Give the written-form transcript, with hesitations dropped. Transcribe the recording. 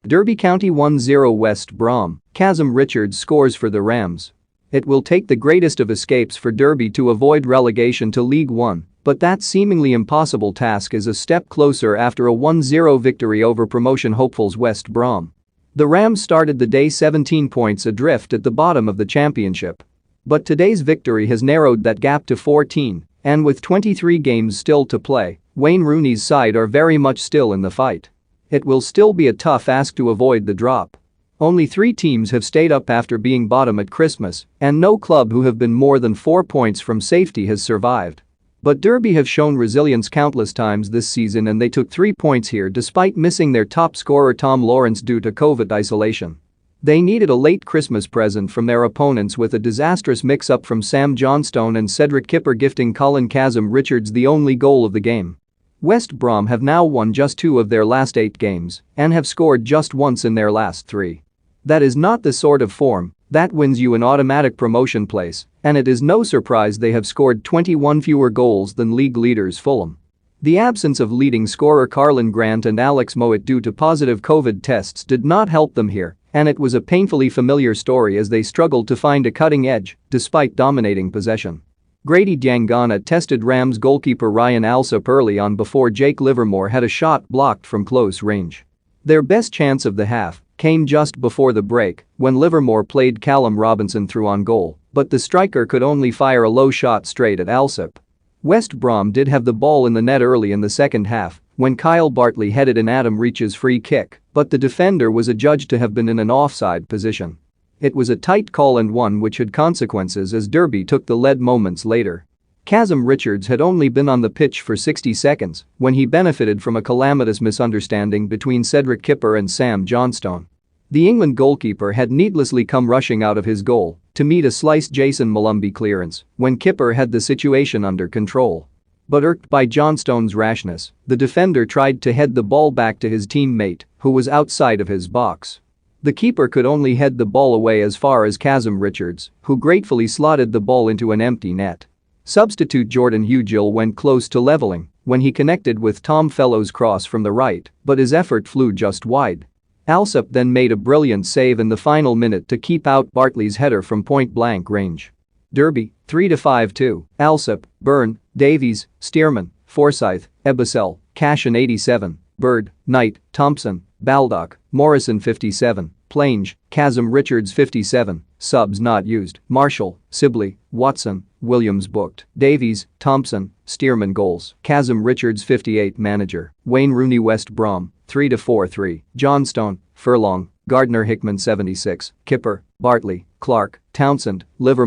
Derby County 1-0 West Brom. Kazim-Richards scores for the Rams. It will take the greatest of escapes for Derby to avoid relegation to League One, but that seemingly impossible task is a step closer after a 1-0 victory over promotion hopefuls West Brom. The Rams started the day 17 points adrift at the bottom of the championship. But today's victory has narrowed that gap to 14, and with 23 games still to play, Wayne Rooney's side are very much still in the fight. It will still be a tough ask to avoid the drop. Only 3 teams have stayed up after being bottom at Christmas, and no club who have been more than 4 points from safety has survived. But Derby have shown resilience countless times this season, and they took 3 points here despite missing their top scorer Tom Lawrence due to COVID isolation. They needed a late Christmas present from their opponents with a disastrous mix-up from Sam Johnstone and Cedric Kipper gifting Colin Kazim-Richards the only goal of the game. West Brom have now won just 2 of their last 8 games and have scored just once in their last 3. That is not the sort of form that wins you an automatic promotion place, and it is no surprise they have scored 21 fewer goals than league leaders Fulham. The absence of leading scorer Carlin Grant and Alex Mowat due to positive COVID tests did not help them here, and it was a painfully familiar story as they struggled to find a cutting edge despite dominating possession. Grady Diangana tested Rams goalkeeper Ryan Alsop early on before Jake Livermore had a shot blocked from close range. Their best chance of the half came just before the break when Livermore played Callum Robinson through on goal, but the striker could only fire a low shot straight at Alsop. West Brom did have the ball in the net early in the second half when Kyle Bartley headed in Adam Reach's free kick, but the defender was adjudged to have been in an offside position. It was a tight call and one which had consequences as Derby took the lead moments later. Kazim-Richards had only been on the pitch for 60 seconds when he benefited from a calamitous misunderstanding between Cedric Kipper and Sam Johnstone. The England goalkeeper had needlessly come rushing out of his goal to meet a sliced Jason Molumby clearance when Kipper had the situation under control. But irked by Johnstone's rashness, the defender tried to head the ball back to his teammate, who was outside of his box. The keeper could only head the ball away as far as Kazim-Richards, who gratefully slotted the ball into an empty net. Substitute Jordan Hugill went close to leveling when he connected with Tom Fellowes' cross from the right, but his effort flew just wide. Alsop then made a brilliant save in the final minute to keep out Bartley's header from point-blank range. Derby, 3-5-2, Alsop, Byrne, Davies, Stearman, Forsyth, Ebusel, Cashin 87, Bird, Knight, Thompson, Baldock, Morrison 57, Plange, Kazim-Richards 57, subs not used, Marshall, Sibley, Watson, Williams booked, Davies, Thompson, Stearman goals, Kazim-Richards 58 manager, Wayne Rooney West Brom, 3-4-3, Johnstone, Furlong, Gardner Hickman 76, Kipper, Bartley, Clark, Townsend, Livermore.